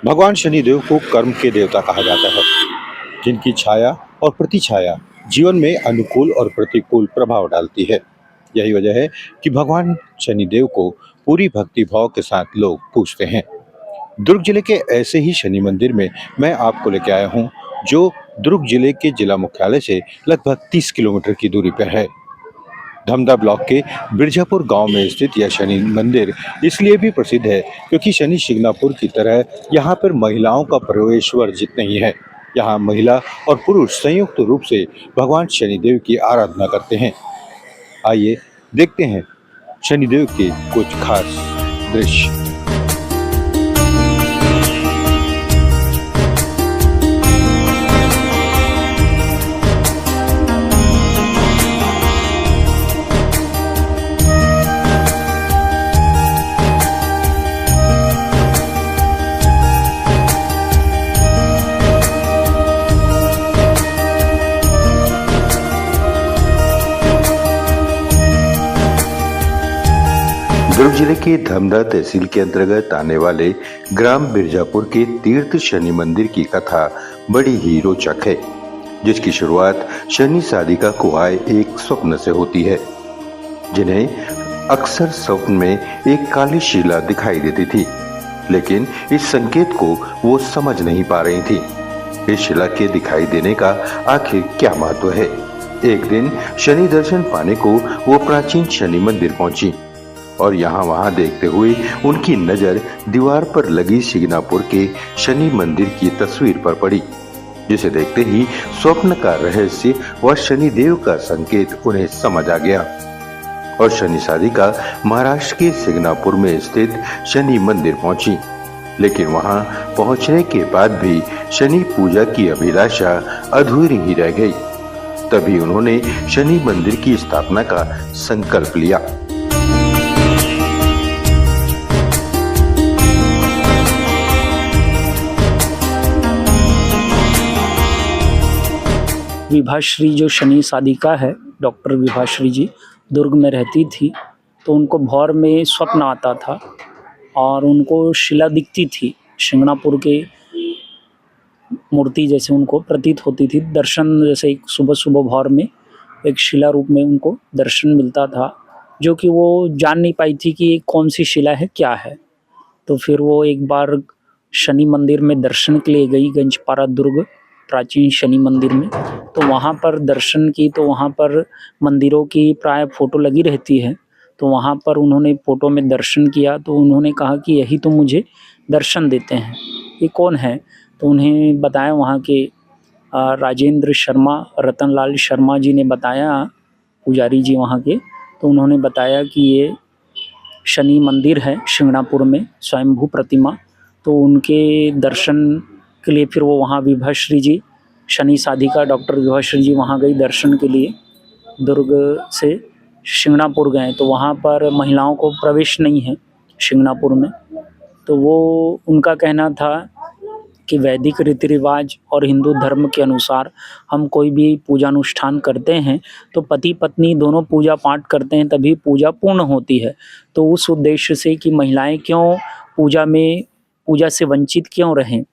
भगवान शनिदेव को कर्म के देवता कहा जाता है, जिनकी छाया और प्रतिछाया जीवन में अनुकूल और प्रतिकूल प्रभाव डालती है। यही वजह है कि भगवान शनिदेव को पूरी भक्ति भाव के साथ लोग पूजते हैं। दुर्ग जिले के ऐसे ही शनि मंदिर में मैं आपको लेके आया हूँ, जो दुर्ग जिले के जिला मुख्यालय से लगभग 30 किलोमीटर की दूरी पर है। धमदा ब्लॉक के बिरजापुर गांव में स्थित यह शनि मंदिर इसलिए भी प्रसिद्ध है क्योंकि शनि शिंगणापुर की तरह यहाँ पर महिलाओं का प्रवेश वर्जित नहीं है। यहाँ महिला और पुरुष संयुक्त रूप से भगवान शनिदेव की आराधना करते हैं। आइए देखते हैं शनिदेव के कुछ खास दृश्य। दुर्ग जिले के धमदा तहसील के अंतर्गत आने वाले ग्राम बिरजापुर के तीर्थ शनि मंदिर की कथा बड़ी ही रोचक है, जिसकी शुरुआत शनि साधिका को आए एक स्वप्न से होती है, जिन्हें अक्सर स्वप्न में एक काली शिला दिखाई देती थी, लेकिन इस संकेत को वो समझ नहीं पा रही थी। इस शिला के दिखाई देने का आखिर क्या महत्व है। एक दिन शनि दर्शन पाने को वो प्राचीन शनि मंदिर पहुंची और यहाँ वहाँ देखते हुए उनकी नजर दीवार पर लगी शिंगणापुर के शनि मंदिर की तस्वीर पर पड़ी, जिसे देखते ही स्वप्न का रहस्य व शनिदेव का संकेत उन्हें समझ आ गया और शनि साधिका महाराष्ट्र के शिंगणापुर में स्थित शनि मंदिर पहुंची। लेकिन वहां पहुंचने के बाद भी शनि पूजा की अभिलाषा अधूरी ही रह गई। तभी उन्होंने शनि मंदिर की स्थापना का संकल्प लिया। विभाश्री जो शनि साधिका है, डॉक्टर विभाश्री जी दुर्ग में रहती थी, तो उनको भौर में स्वप्न आता था और उनको शिला दिखती थी, शिंगणापुर के मूर्ति जैसे उनको प्रतीत होती थी। दर्शन जैसे एक सुबह सुबह भौर में एक शिला रूप में उनको दर्शन मिलता था, जो कि वो जान नहीं पाई थी कि ये कौन सी शिला है, क्या है। तो फिर वो एक बार शनि मंदिर में दर्शन के लिए गई, गंजपारा दुर्ग प्राचीन शनि मंदिर में। तो वहाँ पर दर्शन की, तो वहाँ पर मंदिरों की प्राय फ़ोटो लगी रहती है, तो वहाँ पर उन्होंने फ़ोटो में दर्शन किया। तो उन्होंने कहा कि यही तो मुझे दर्शन देते हैं, ये कौन है। तो उन्हें बताया, वहाँ के राजेंद्र शर्मा, रतनलाल शर्मा जी ने बताया, पुजारी जी वहाँ के। तो उन्होंने बताया कि ये शनि मंदिर है शिंगणापुर में, स्वयंभू प्रतिमा। तो उनके दर्शन के लिए फिर वो वहाँ विभाश्री जी, शनि साधिका डॉक्टर विभाश्री जी वहाँ गई दर्शन के लिए। दुर्ग से शिंगणापुर गए, तो वहाँ पर महिलाओं को प्रवेश नहीं है शिंगणापुर में। तो वो उनका कहना था कि वैदिक रीति रिवाज और हिंदू धर्म के अनुसार हम कोई भी पूजा अनुष्ठान करते हैं तो पति पत्नी दोनों पूजा पाठ करते हैं, तभी पूजा पूर्ण होती है। तो उस उद्देश्य से कि महिलाएं क्यों पूजा से वंचित क्यों रहें,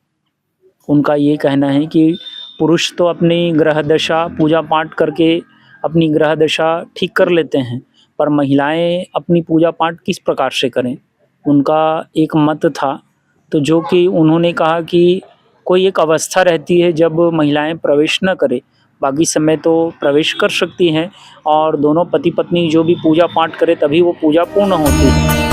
उनका ये कहना है कि पुरुष तो अपनी ग्रह दशा पूजा पाठ करके अपनी ग्रह दशा ठीक कर लेते हैं, पर महिलाएं अपनी पूजा पाठ किस प्रकार से करें, उनका एक मत था। तो जो कि उन्होंने कहा कि कोई एक अवस्था रहती है जब महिलाएं प्रवेश न करें, बाकी समय तो प्रवेश कर सकती हैं, और दोनों पति पत्नी जो भी पूजा पाठ करें तभी वो पूजा पूर्ण होती है।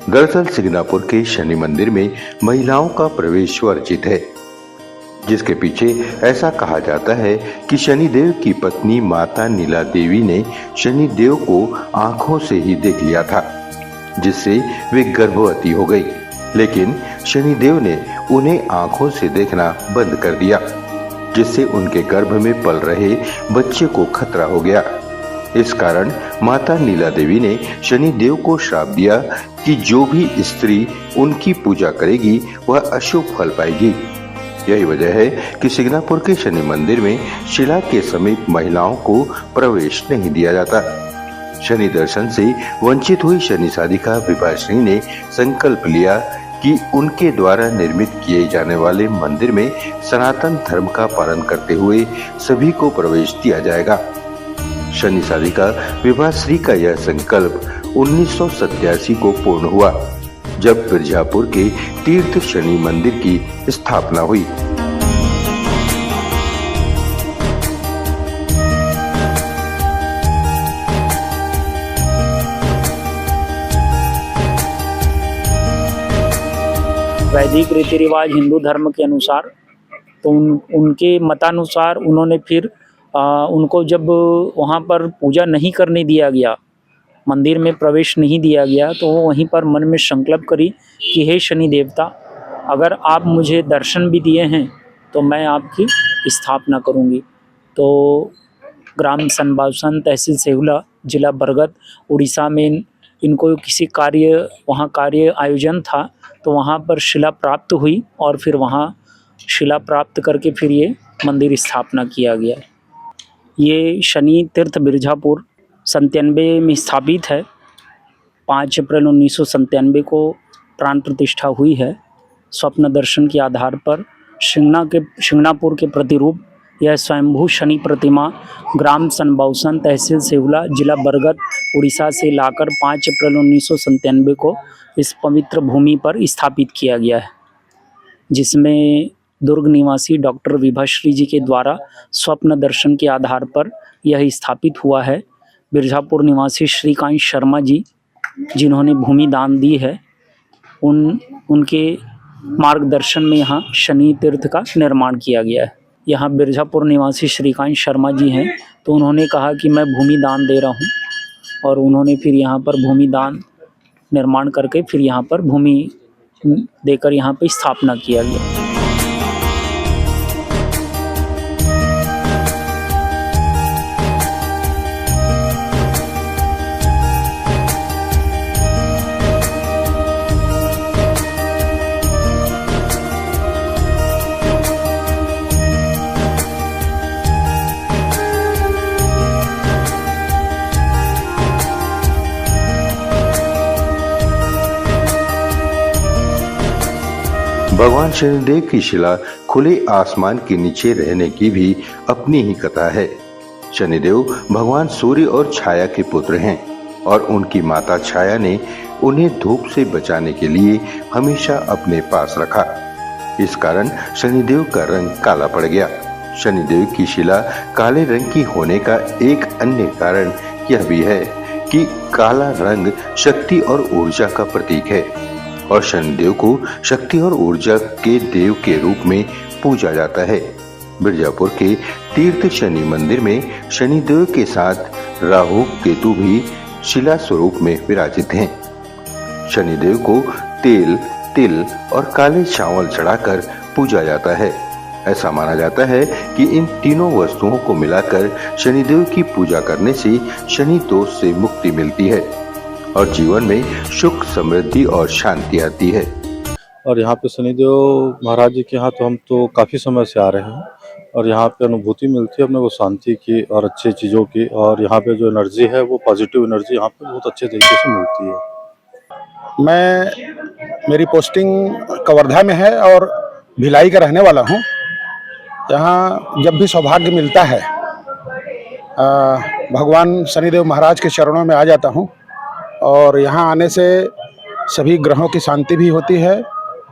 दरअसल सिग्नापुर के शनि मंदिर में महिलाओं का प्रवेश वर्जित है, जिसके पीछे ऐसा कहा जाता है कि शनिदेव की पत्नी माता नीला देवी ने शनिदेव को आंखों से ही देख लिया था, जिससे वे गर्भवती हो गई। लेकिन शनिदेव ने उन्हें आंखों से देखना बंद कर दिया, जिससे उनके गर्भ में पल रहे बच्चे को खतरा हो गया। इस कारण माता नीला देवी ने शनिदेव को श्राप दिया कि जो भी स्त्री उनकी पूजा करेगी वह अशुभ फल पाएगी। यही वजह है कि सिग्नापुर के शनि मंदिर में शिला के समीप महिलाओं को प्रवेश नहीं दिया जाता। शनि दर्शन से वंचित हुई शनि साधिका विभाश्री ने संकल्प लिया कि उनके द्वारा निर्मित किए जाने वाले मंदिर में सनातन धर्म का पालन करते हुए सभी को प्रवेश दिया जाएगा। शनि साधिका विभाश्री का यह संकल्प 1987 को पूर्ण हुआ, जब बिरजापुर के तीर्थ शनि मंदिर की स्थापना हुई। वैदिक रीति रिवाज हिंदू धर्म के अनुसार तो उनके मतानुसार उन्होंने फिर उनको जब वहाँ पर पूजा नहीं करने दिया गया, मंदिर में प्रवेश नहीं दिया गया, तो वो वहीं पर मन में संकल्प करी कि हे शनि देवता, अगर आप मुझे दर्शन भी दिए हैं तो मैं आपकी स्थापना करूँगी। तो ग्राम सनबासन, तहसील सेहुला, जिला बरगद, उड़ीसा में इनको किसी वहाँ कार्य आयोजन था, तो वहाँ पर शिला प्राप्त हुई और फिर वहाँ शिला प्राप्त करके फिर ये मंदिर स्थापना किया गया। ये शनि तीर्थ बिरजापुर 97 में स्थापित है। 5 अप्रैल 1997 को प्राण प्रतिष्ठा हुई है। स्वप्न दर्शन के आधार पर शिंगणापुर के प्रतिरूप यह स्वयंभू शनि प्रतिमा ग्राम सनबासन, तहसील सेहुला, जिला बरगद, उड़ीसा से लाकर 5 अप्रैल 1997 को इस पवित्र भूमि पर स्थापित किया गया है, जिसमें दुर्ग निवासी डॉक्टर विभाश्री जी के द्वारा स्वप्न दर्शन के आधार पर यह स्थापित हुआ है। बिरजापुर निवासी श्रीकांत शर्मा जी, जिन्होंने भूमि दान दी है, उनके मार्गदर्शन में यहाँ शनि तीर्थ का निर्माण किया गया है। यहाँ बिरजापुर निवासी श्रीकांत शर्मा जी हैं, तो उन्होंने कहा कि मैं भूमि दान दे रहा हूँ, और उन्होंने फिर यहाँ पर भूमि दान निर्माण करके फिर यहाँ पर भूमि देकर यहाँ पे स्थापना किया गया। भगवान शनिदेव की शिला खुले आसमान के नीचे रहने की भी अपनी ही कथा है। शनिदेव भगवान सूर्य और छाया के पुत्र हैं और उनकी माता छाया ने उन्हें धूप से बचाने के लिए हमेशा अपने पास रखा। इस कारण शनिदेव का रंग काला पड़ गया। शनिदेव की शिला काले रंग की होने का एक अन्य कारण यह भी है कि काला रंग शक्ति और ऊर्जा का प्रतीक है और शनिदेव को शक्ति और ऊर्जा के देव के रूप में पूजा जाता है। बिरजापुर के तीर्थ शनि मंदिर में शनिदेव के साथ राहु केतु भी शिला स्वरूप में विराजित हैं। शनिदेव को तेल, तिल और काले चावल चढ़ाकर पूजा जाता है। ऐसा माना जाता है कि इन तीनों वस्तुओं को मिलाकर शनिदेव की पूजा करने से शनि दोष से मुक्ति मिलती है और जीवन में सुख, समृद्धि और शांति आती है। और यहाँ पे शनिदेव महाराज जी के यहाँ तो हम तो काफ़ी समय से आ रहे हैं और यहाँ पे अनुभूति मिलती है अपने को शांति की और अच्छी चीज़ों की, और यहाँ पे जो एनर्जी है वो पॉजिटिव एनर्जी यहाँ पे बहुत अच्छे तरीके से मिलती है। मेरी पोस्टिंग कवर्धा में है और भिलाई का रहने वाला हूँ। यहाँ जब भी सौभाग्य मिलता है भगवान शनिदेव महाराज के चरणों में आ जाता हूँ और यहाँ आने से सभी ग्रहों की शांति भी होती है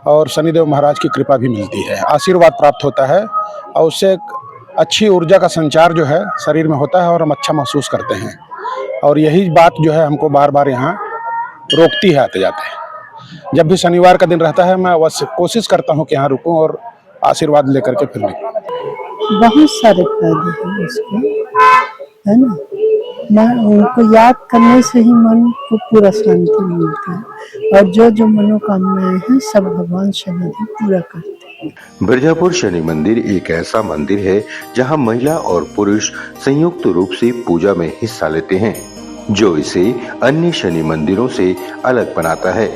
और शनिदेव महाराज की कृपा भी मिलती है, आशीर्वाद प्राप्त होता है और उससे एक अच्छी ऊर्जा का संचार जो है शरीर में होता है और हम अच्छा महसूस करते हैं। और यही बात जो है हमको बार बार यहाँ रोकती है आते जाते। जब भी शनिवार का दिन रहता है मैं बस कोशिश करता हूँ कि यहाँ रुकूं और आशीर्वाद लेकर के फिर निकलूं। बहुत सारे फायदे हैं उसके, है ना। मन उनको याद करने से ही मन को पूरा शांति मिलता है और जो जो मनोकामनाएं हैं सब भगवान शनिदेव पूरा करते हैं। बिरजापुर शनि मंदिर एक ऐसा मंदिर है जहां महिला और पुरुष संयुक्त रूप से पूजा में हिस्सा लेते हैं, जो इसे अन्य शनि मंदिरों से अलग बनाता है।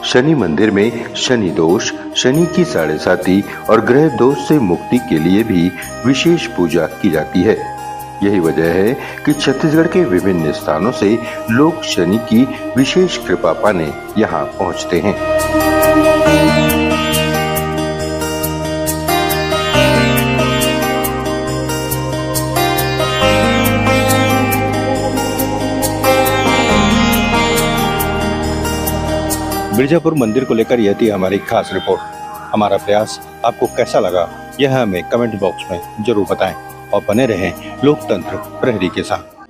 शनि मंदिर में शनि दोष, शनि की साढ़ेसाती और ग्रह दोष से मुक्ति के लिए भी विशेष पूजा की जाती है। यही वजह है कि छत्तीसगढ़ के विभिन्न स्थानों से लोग शनि की विशेष कृपा पाने यहाँ पहुँचते हैं। बिरजापुर मंदिर को लेकर यह थी हमारी खास रिपोर्ट। हमारा प्रयास आपको कैसा लगा यह हमें कमेंट बॉक्स में जरूर बताएं और बने रहें लोकतंत्र प्रहरी के साथ।